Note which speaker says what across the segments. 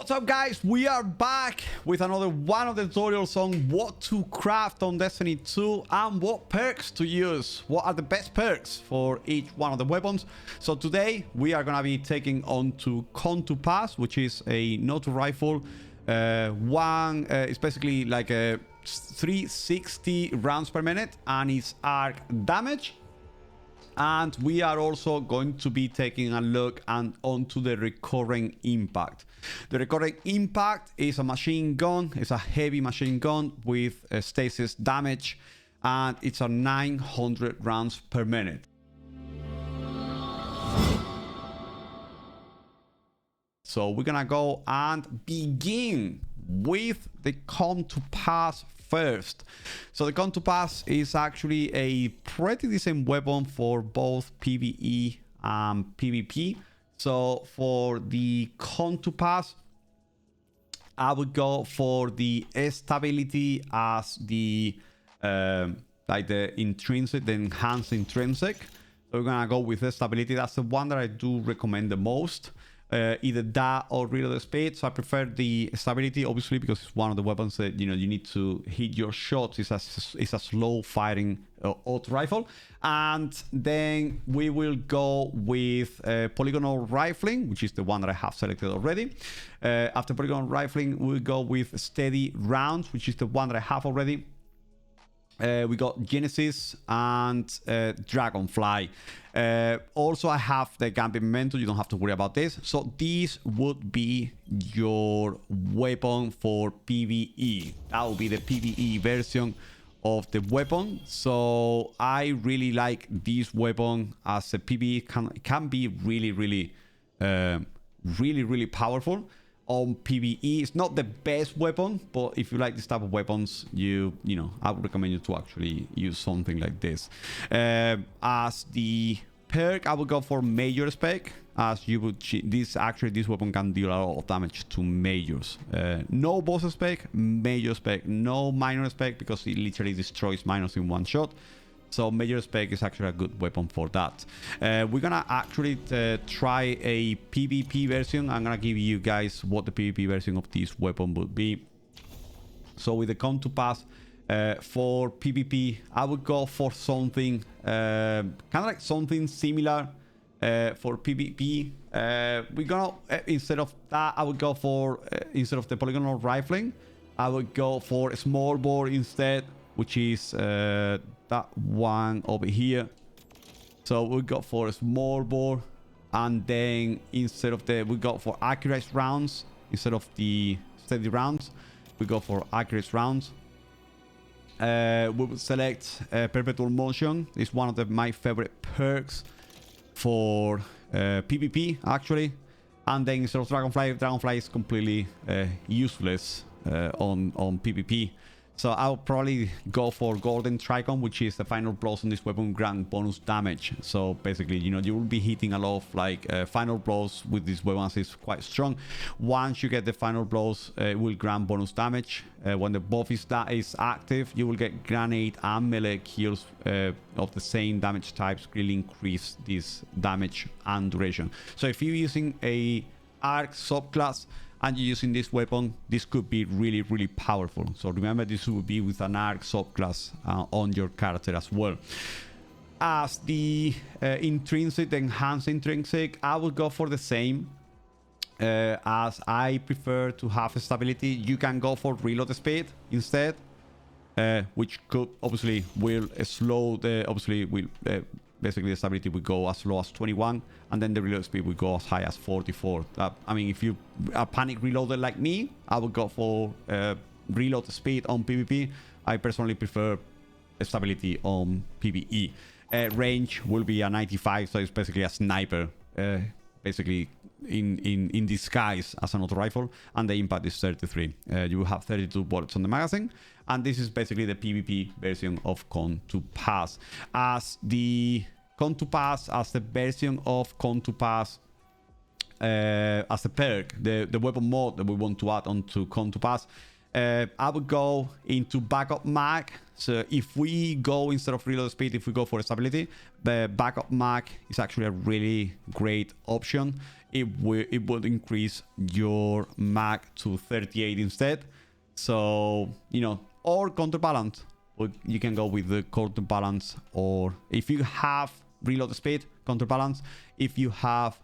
Speaker 1: What's up, guys? We are back with another one of the tutorials on what to craft on Destiny 2 and what perks to use. What are the best perks for each one of the weapons? So today we are gonna be taking on to Con to Pass, which is a not rifle. It's basically like a 360 rounds per minute, and it's arc damage. And we are also going to be taking a look onto the Recurrent Impact. The Recurrent Impact is a machine gun. It's a heavy machine gun with stasis damage, and it's a 900 rounds per minute. So we're gonna go and begin with the Con to Pass first. So the Con to Pass is actually a pretty decent weapon for both PvE and PvP. So for the Con to Pass, I would go for the stability as the like the intrinsic, the enhanced intrinsic. So we're gonna go with the stability. That's the one that I do recommend the most. Either that or reload speed. So I prefer the stability, obviously, because it's one of the weapons that you need to hit your shots. It's a slow firing auto rifle. And then we will go with polygonal rifling, which is the one that I have selected already. After polygonal rifling, we'll go with steady rounds, which is the one that I have already. We got Genesis and Dragonfly. Also, I have the Gambit Memento. You don't have to worry about this. So these would be your weapon for PvE. That would be the PvE version of the weapon. So I really like this weapon as a PvE. Can be really powerful. On PvE, it's not the best weapon, but if you like this type of weapons, you know, I would recommend you to actually use something like this. As the perk, I would go for major spec, as you would this weapon can deal a lot of damage to majors. No boss spec, major spec, no minor spec, because it literally destroys minors in one shot. So major spec is actually a good weapon for that. We're gonna actually try a PvP version. I'm gonna give you guys what the PvP version of this weapon would be. So with the Con to Pass for PvP, I would go for something kind of like something similar for PvP. We're gonna instead of that, I would go for instead of the polygonal rifling, I would go for a small bore instead, which is that one over here. So we got for a small bore, and then instead of we got for accurate rounds instead of the steady rounds, we go for accurate rounds. We will select perpetual motion. It's one of my favorite perks for PvP actually. And then instead of dragonfly is completely useless on PvP. So I'll probably go for Golden Tricon, which is the final blows on this weapon grant bonus damage. So basically, you will be hitting a lot of like final blows with these weapons. It's quite strong. Once you get the final blows, it will grant bonus damage. When the buff is active, you will get grenade and melee kills of the same damage types, really increase this damage and duration. So if you're using a arc subclass and you're using this weapon, this could be really powerful. So remember, this will be with an arc subclass on your character as well. As the intrinsic, the enhanced intrinsic, I will go for the same. As I prefer to have stability, you can go for reload speed instead, which could obviously will slow the basically the stability will go as low as 21, and then the reload speed will go as high as 44. I mean, if you are panic reloader like me, I would go for reload speed on PvP. I personally prefer stability on PvE. Range will be a 95, so it's basically a sniper, basically in disguise as an auto rifle, and the impact is 33. You will have 32 bullets on the magazine, and this is basically the PvP version of Con to Pass. As the Con to Pass, as the version of Con to Pass, as a perk, the weapon mod that we want to add onto Con to Pass, I would go into backup mag. So if we go, instead of reload speed, if we go for stability, the backup mag is actually a really great option. It would increase your mag to 38 instead. So, you know, or counterbalance. You can go with the counterbalance, or if you have reload speed, counterbalance. If you have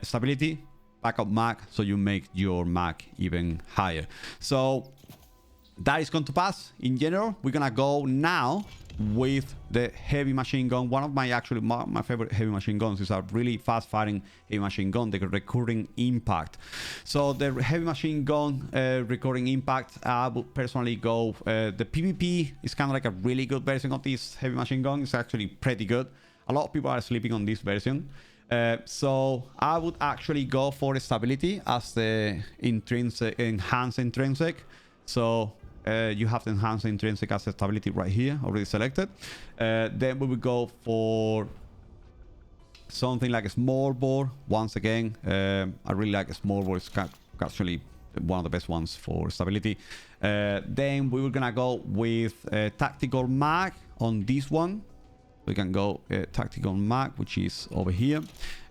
Speaker 1: stability, backup mag, so you make your mag even higher. So that is going to pass. In general, we're gonna go now with the heavy machine gun. One of my favorite heavy machine guns is a really fast firing heavy machine gun, the recurring impact. So the heavy machine gun recurring impact, I would personally go the PvP is kind of like a really good version of this heavy machine gun. It's actually pretty good. A lot of people are sleeping on this version. So I would actually go for stability as the enhanced intrinsic. So you have the enhanced intrinsic as a stability right here, already selected. Then we will go for something like a small bore. Once again, I really like a small bore. It's actually one of the best ones for stability. Then we were gonna go with tactical mag on this one. We can go tactical mag, which is over here.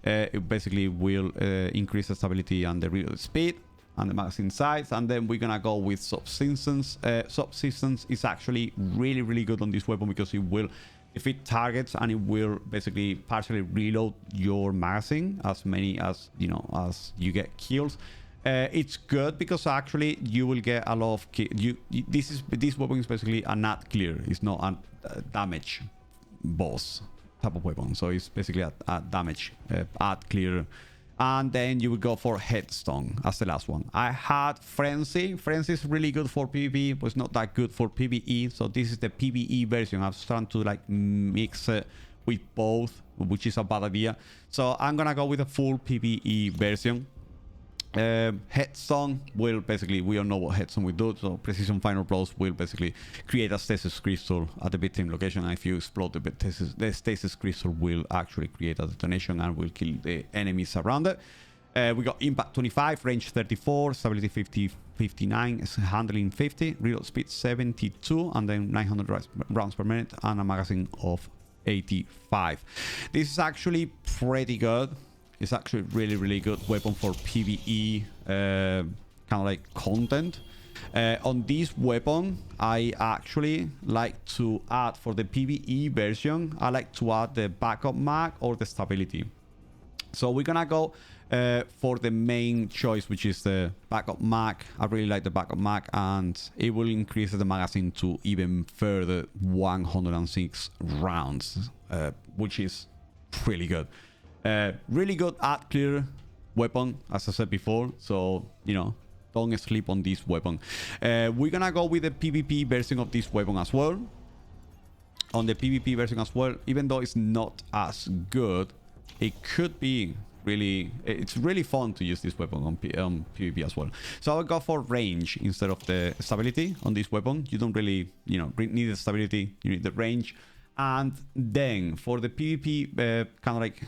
Speaker 1: It basically will increase the stability and the reload speed and the magazine size. And then we're gonna go with subsistence. Subsistence is actually really good on this weapon because it will defeat targets and it will basically partially reload your magazine as many as as you get kills. It's good because actually you will get a lot of this weapon is basically a not clear. It's not a damage boss type of weapon, so it's basically a damage add clear. And then you would go for headstone as the last one. I had frenzy. Frenzy is really good for PvP, but it's not that good for PvE. So this is the PvE version. I'm trying to like mix it with both, which is a bad idea. So I'm gonna go with a full PvE version. Headstone will basically, we all know what headstone will do. So precision final blows will basically create a stasis crystal at the victim location, and if you explode the stasis crystal will actually create a detonation and will kill the enemies around it. We got impact 25, range 34, stability 59, handling 50, reload speed 72, and then 900 rounds per minute, and a magazine of 85. This is actually pretty good. It's actually really good weapon for PvE kind of like content. On this weapon, I actually like to add, for the PvE version, I like to add the backup mag or the stability. So we're gonna go for the main choice, which is the backup mag. I really like the backup mag, and it will increase the magazine to even further 106 rounds, which is really good. Really good add clear weapon, as I said before. So, don't sleep on this weapon. We're gonna go with the PvP version of this weapon as well. On the PvP version as well, even though it's not as good, it could be really... It's really fun to use this weapon on PvP as well. So I would go for range instead of the stability on this weapon. You don't really, need the stability. You need the range. And then for the PvP kind of like...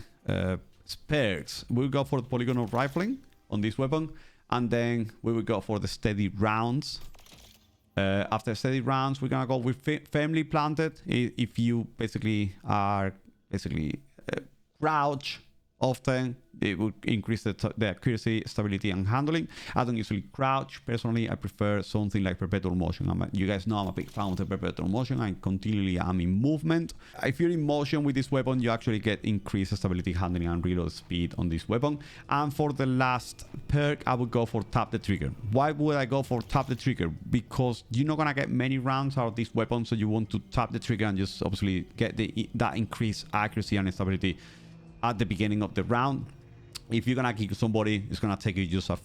Speaker 1: perks, we'll go for the polygonal rifling on this weapon, and then we will go for the steady rounds. After steady rounds, we're gonna go with firmly planted. If you basically are crouch often, it would increase the accuracy, stability, and handling. I don't usually crouch. Personally, I prefer something like perpetual motion. You guys know I'm a big fan of the perpetual motion. I continually am in movement. If you're in motion with this weapon, you actually get increased stability, handling, and reload speed on this weapon. And for the last perk, I would go for tap the trigger. Why would I go for tap the trigger? Because you're not gonna get many rounds out of this weapon, so you want to tap the trigger and just obviously get that increased accuracy and stability at the beginning of the round. If you're gonna kill somebody, it's gonna take you just a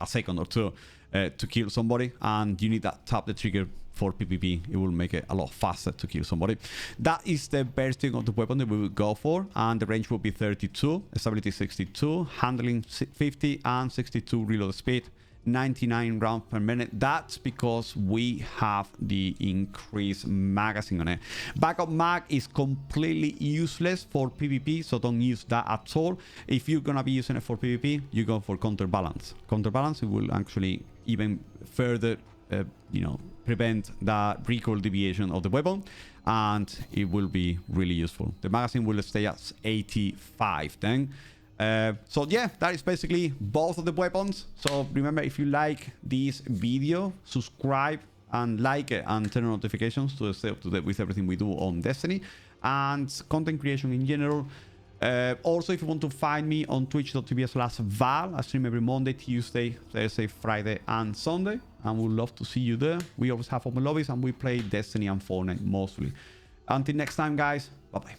Speaker 1: second or two to kill somebody, and you need that tap the trigger for PvP. It will make it a lot faster to kill somebody. That is the version of the weapon that we will go for, and the range will be 32, stability 62, handling 50, and 62 reload speed, 99 rounds per minute. That's because we have the increased magazine on it. Backup mag is completely useless for PvP, so don't use that at all. If you're gonna be using it for PvP, you go for counterbalance. Counterbalance, it will actually even further prevent the recoil deviation of the weapon, and it will be really useful. The magazine will stay at 85 then. So yeah, that is basically both of the weapons. So remember, if you like this video, subscribe and like it and turn on notifications to stay up to date with everything we do on Destiny and content creation in general. Also, if you want to find me on twitch.tv/Vall, I stream every Monday, Tuesday, Thursday, Friday, and Sunday, and we'd love to see you there. We always have open lobbies, and we play Destiny and Fortnite mostly. Until next time, guys, bye bye.